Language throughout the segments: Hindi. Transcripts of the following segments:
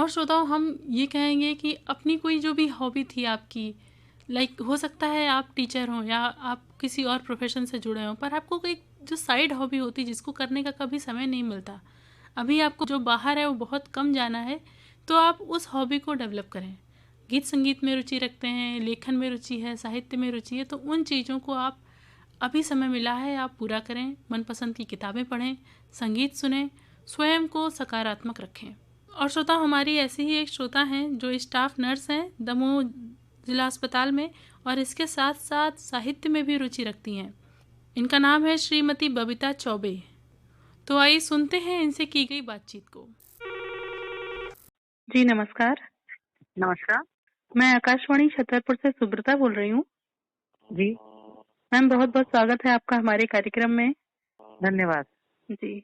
और श्रोताओं, हम ये कहेंगे कि अपनी कोई जो भी हॉबी थी आपकी, लाइक हो सकता है आप टीचर हों या आप किसी और प्रोफेशन से जुड़े हों, पर आपको कोई जो साइड हॉबी होती जिसको करने का कभी समय नहीं मिलता, अभी आपको जो बाहर है वो बहुत कम जाना है, तो आप उस हॉबी को डेवलप करें। गीत संगीत में रुचि रखते हैं, लेखन में रुचि है, साहित्य में रुचि है, तो उन चीज़ों को आप अभी समय मिला है आप पूरा करें। मनपसंद की किताबें पढ़ें, संगीत सुनें, स्वयं को सकारात्मक रखें। और श्रोता, हमारी ऐसी ही एक श्रोता हैं जो स्टाफ नर्स हैं दमोह जिला अस्पताल में, और इसके साथ साथ साहित्य में भी रुचि रखती हैं। इनका नाम है श्रीमती बबीता चौबे। तो आइए सुनते हैं इनसे की गई बातचीत को। जी नमस्कार। नमस्कार। मैं आकाशवाणी छतरपुर से सुब्रता बोल रही हूँ। जी, मैम, बहुत बहुत स्वागत है आपका हमारे कार्यक्रम में। धन्यवाद। जी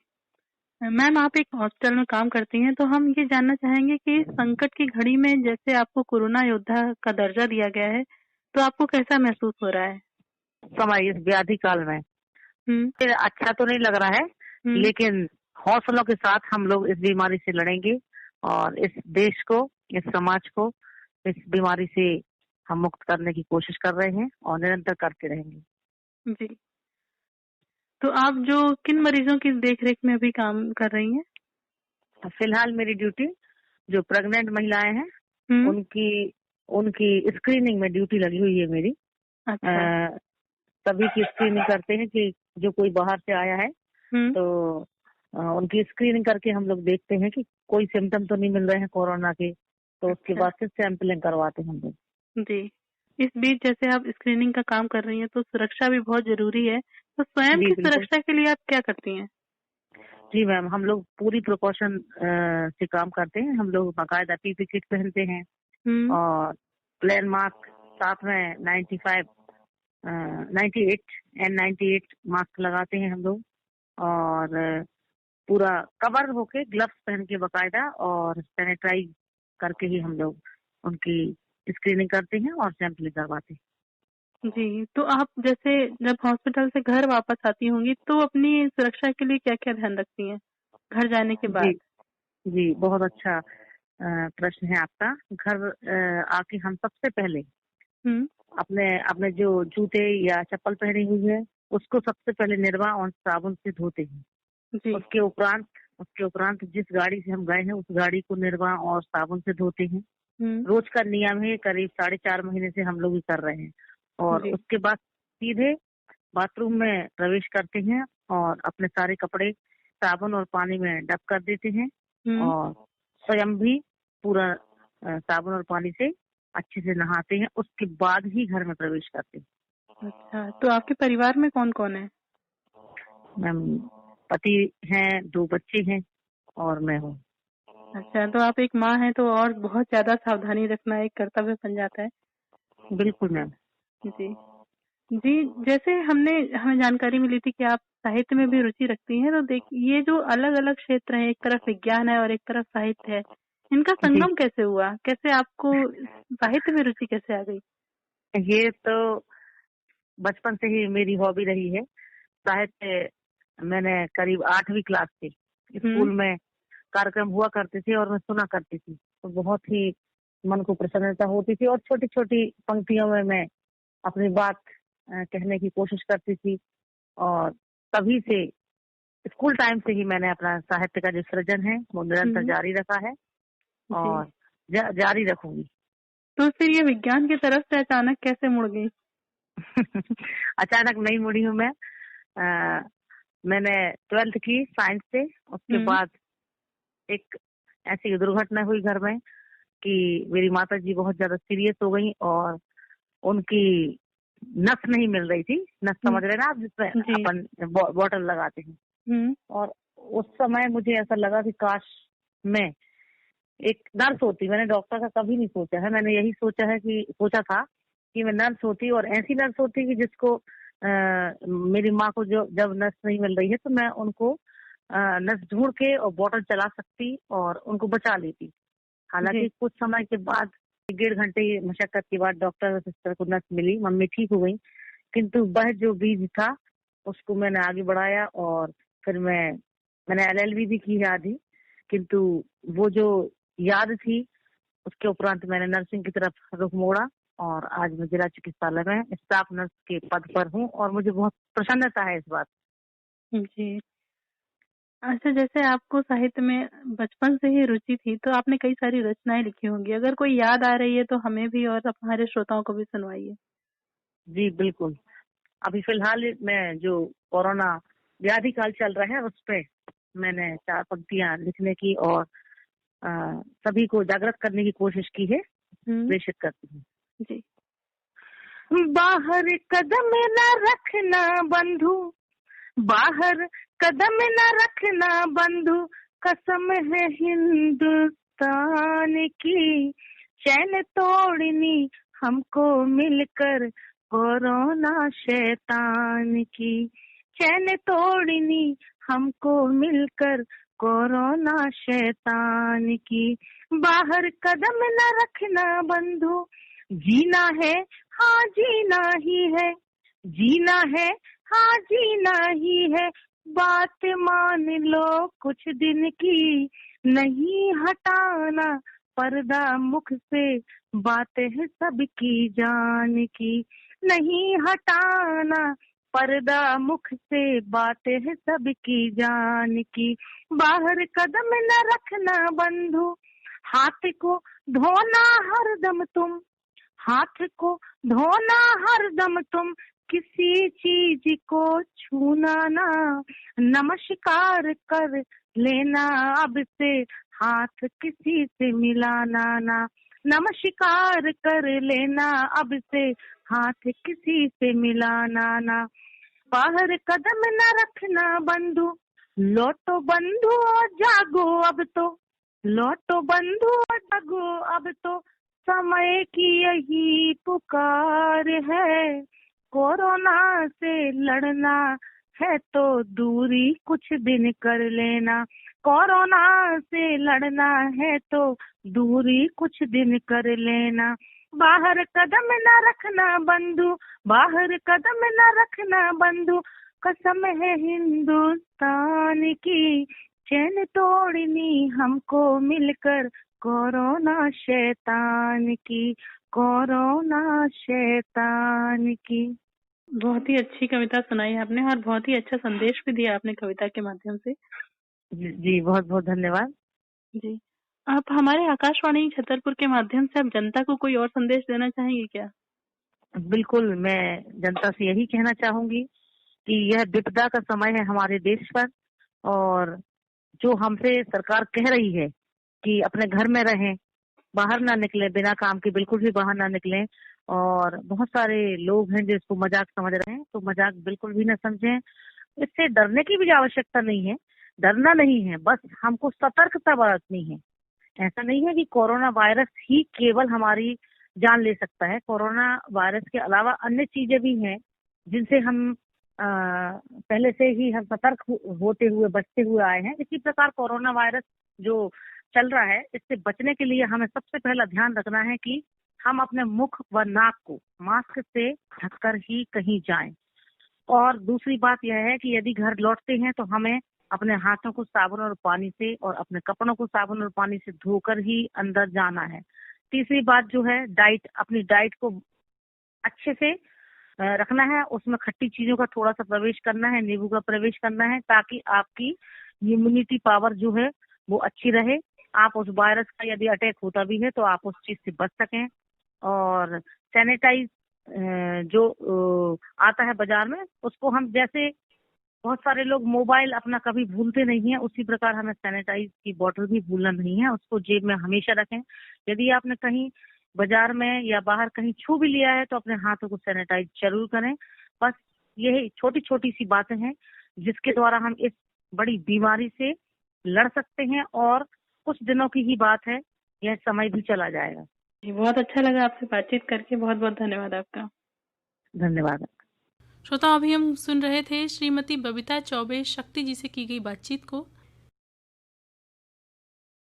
मैम, आप एक हॉस्पिटल में काम करती हैं, तो हम ये जानना चाहेंगे कि संकट की घड़ी में जैसे आपको कोरोना योद्धा का दर्जा दिया गया है, तो आपको कैसा महसूस हो रहा है? समय इस व्याधि काल में हम्म। फिर अच्छा तो नहीं लग रहा है, लेकिन हौसलों के साथ हम लोग इस बीमारी से लड़ेंगे और इस देश को, इस समाज को इस बीमारी से हम मुक्त करने की कोशिश कर रहे हैं और निरंतर करते रहेंगे। जी। तो आप जो किन मरीजों की देखरेख में अभी काम कर रही हैं? फिलहाल मेरी ड्यूटी जो प्रेग्नेंट महिलाएं हैं हम्म। उनकी उनकी स्क्रीनिंग में ड्यूटी लगी हुई है मेरी। अच्छा। सभी की स्क्रीनिंग करते हैं कि जो कोई बाहर से आया है हम्म। तो उनकी स्क्रीनिंग करके हम लोग देखते हैं कि कोई सिम्टम तो नहीं मिल रहे हैं कोरोना के, तो उसके अच्छा। बाद फिर सैंपलिंग करवाते हैं हम लोग। जी। इस बीच जैसे आप स्क्रीनिंग का काम कर रही हैं, तो सुरक्षा भी बहुत जरूरी है, तो स्वयं जी की बिल्कुल। सुरक्षा के लिए आप क्या करती हैं? जी मैम, हम लोग पूरी प्रिकॉशन से काम करते हैं। हम लोग बाकायदा पीपी किट पहनते हैं हम्म। और प्लेन मास्क, साथ में 98 N98 मास्क लगाते हैं हम लोग, और पूरा कवर होके ग्लव्स पहन के बाकायदा और सैनिटाइज करके ही हम लोग उनकी स्क्रीनिंग करते हैं और सैंपलिंग करवाते हैं। जी, तो आप जैसे जब हॉस्पिटल से घर वापस आती होंगी, तो अपनी सुरक्षा के लिए क्या-क्या ध्यान रखती हैं, घर जाने के जी बाद? जी, बहुत अच्छा प्रश्न है आपका। घर आके हम सबसे पहले हुँ। अपने अपने जो जूते या चप्पल पहनी हुई है उसको सबसे पहले निरमा और साबुन से धोते हैं। जी। उसके उपरांत जिस गाड़ी से हम गए हैं उस गाड़ी को निरमा और साबुन से धोते हैं। हुँ। रोज का नियम है, करीब 4.5 महीने से हम लोग ही कर रहे हैं। और जी। उसके बाद सीधे बाथरूम में प्रवेश करते हैं और अपने सारे कपड़े साबुन और पानी में डब कर देते हैं हुँ। और स्वयं भी पूरा साबुन और पानी से अच्छे से नहाते हैं। उसके बाद ही घर में प्रवेश करते हैं। अच्छा, तो आपके परिवार में कौन-कौन है? मैम, पति हैं, 2 बच्चे हैं और मैं हूँ। अच्छा, तो आप एक माँ हैं, तो और बहुत ज़्यादा सावधानी रखना एक कर्तव्य बन जाता है। बिल्कुल मैम। जी। जी, जैसे हमें जानकारी मिली थी कि आप साहित्य में भी रुचि रखती हैं, तो देखिए ये जो अलग-अलग क्षेत्र हैं, एक तरफ विज्ञान है और एक तरफ साहित्य है, इनका जी, संगम कैसे हुआ? कैसे आपको साहित्य में रुचि कैसे आ गई? ये तो बचपन से ही मेरी हॉबी रही है। साहित्य मैंने करीब 8वीं क्लास से हुँ। स्कूल में कार्यक्रम हुआ करते थे और मैं सुना करती थी, तो बहुत ही मन को प्रसन्नता होती थी और छोटी-छोटी पंक्तियों में मैं अपनी बात कहने की कोशिश करती थी। और तभी से स्कूल टाइम से ही मैंने अपना साहित्य का जो सृजन है वो निरंतर हुँ। जारी रखा है जी। और जारी रखूंगी। तो फिर ये विज्ञान की तरफ से अचानक कैसे मुड़ गई? अचानक नहीं मुड़ी हूँ मैं। मैंने 12th की साइंस से, उसके हुँ। बाद एक ऐसी दुर्घटना हुई घर में कि मेरी माता जी बहुत ज्यादा सीरियस हो गई और उनकी नस नहीं मिल रही थी। नस हुँ। समझ रहे ना आप, जिसमें जी। अपन बॉटल लगाते हैं। हुँ। और उस समय मुझे ऐसा लगा कि काश मैं एक नर्स होती। मैंने डॉक्टर का कभी नहीं सोचा है। मैंने यही सोचा था कि मैं नर्स होती और ऐसी नर्स होती कि जिसको मेरी माँ को जो जब नस नहीं मिल रही है तो मैं उनको नस ढूंढ के और बॉटल चला सकती और उनको बचा लेती। जी। हालांकि कुछ समय के बाद, 1.5 घंटे की मशक्कत के बाद डॉक्टर और सिस्टर को नस मिली, मम्मी ठीक हो गई। किंतु वह जो बीज था उसको मैंने आगे बढ़ाया और फिर मैंने एलएलबी भी की है आधी। किंतु वो जो याद थी, उसके उपरांत मैंने नर्सिंग की तरफ रुख मोड़ा और आज मैं जिला चिकित्सालय में स्टाफ नर्स के पद पर हूँ और मुझे बहुत प्रसन्नता है इस बात। जी। अच्छा, जैसे आपको साहित्य में बचपन से ही रुचि थी, तो आपने कई सारी रचनाएँ लिखी होंगी। अगर कोई याद आ रही है तो हमें भी और हमारे श्रोताओं को भी सुनवाइए। जी बिल्कुल। अभी फिलहाल मैं जो कोरोना व्याधि काल चल रहा है उस पे मैंने 4 पंक्तियां लिखने की और अ, सभी को जागृत करने की कोशिश की है, हुँ, प्रेषित करती हूँ। जी। बाहर कदम न रखना बंधु, बाहर कदम न रखना बंधु, कसम है हिंदुस्तान की, चैन तोड़नी हमको मिलकर कोरोना शैतान की, चैन तोड़नी हमको मिलकर कोरोना शैतान की। बाहर कदम न रखना बंधु, जीना है, हाँ जीना ही है, जीना है, हाँ जीना ही है, बात मान लो कुछ दिन की, नहीं हटाना पर्दा मुख से, बात है सबकी जान की, नहीं हटाना पर्दा मुख से, बात है सबकी जान की। बाहर कदम न रखना बंधु, हाथ को धोना हरदम तुम, हाथ को धोना हरदम तुम, किसी चीज को छूना ना, नमस्कार कर लेना अब से, हाथ किसी से मिलाना ना, नमस्कार कर लेना अब से, हाथ किसी से मिलाना ना। बाहर कदम न रखना बंधु, लौटो बंधु जागो अब तो, लौटो बंधु जागो अब तो, समय की यही पुकार है, कोरोना से लड़ना है तो दूरी कुछ दिन कर लेना, कोरोना से लड़ना है तो दूरी कुछ दिन कर लेना। बाहर कदम न रखना बंधु, बाहर कदम न रखना बंधु, कसम है हिंदुस्तान की, चैन तोड़नी हमको मिलकर कोरोना शैतान की, कोरोना शैतान की। बहुत ही अच्छी कविता सुनाई आपने और बहुत ही अच्छा संदेश भी दिया आपने कविता के माध्यम से। जी बहुत बहुत धन्यवाद। जी। आप हमारे आकाशवाणी छतरपुर के माध्यम से आप जनता को कोई और संदेश देना चाहेंगी क्या? बिल्कुल, मैं जनता से यही कहना चाहूंगी कि यह विपदा का समय है हमारे देश पर, और जो हमसे सरकार कह रही है कि अपने घर में रहें, बाहर ना निकलें, बिना काम के बिल्कुल भी बाहर ना निकलें, और बहुत सारे लोग हैं जो इसको मजाक समझ रहे हैं, तो मजाक बिल्कुल भी ना समझें। इससे डरने की भी आवश्यकता नहीं है, डरना नहीं है, बस हमको सतर्कता बरतनी है। ऐसा नहीं है कि कोरोना वायरस ही केवल हमारी जान ले सकता है, कोरोना वायरस के अलावा अन्य चीजें भी हैं जिनसे हम पहले से ही हम सतर्क होते हुए बचते हुए आए हैं। इसी प्रकार कोरोना वायरस जो चल रहा है, इससे बचने के लिए हमें सबसे पहला ध्यान रखना है कि हम अपने मुख व नाक को मास्क से ढककर ही कहीं जाएं। और दूसरी बात यह है कि यदि घर लौटते हैं तो हमें अपने हाथों को साबुन और पानी से और अपने कपड़ों को साबुन और पानी से धोकर ही अंदर जाना है। तीसरी बात जो है, डाइट, अपनी डाइट को अच्छे से रखना है, उसमें खट्टी चीजों का थोड़ा सा प्रवेश करना है, नींबू का प्रवेश करना है, ताकि आपकी इम्यूनिटी पावर जो है वो अच्छी रहे, आप उस वायरस का यदि अटैक होता भी है तो आप उस चीज से बच सकें। और सैनिटाइज जो आता है बाजार में, उसको हम जैसे बहुत सारे लोग मोबाइल अपना कभी भूलते नहीं है, उसी प्रकार हमें सैनिटाइज की बोतल भी भूलना नहीं है, उसको जेब में हमेशा रखें। यदि आपने कहीं बाजार में या बाहर कहीं छू भी लिया है तो अपने हाथों को सैनिटाइज जरूर करें। बस यही छोटी छोटी सी बातें हैं जिसके द्वारा हम इस बड़ी बीमारी से लड़ सकते हैं, और कुछ दिनों की ही बात है, यह समय भी चला जाएगा। जी, बहुत अच्छा लगा आपसे बातचीत करके। बहुत-बहुत धन्यवाद आपका। धन्यवाद। श्रोताओं, अभी हम सुन रहे थे श्रीमती बबीता चौबे शक्ति जी से की गई बातचीत को।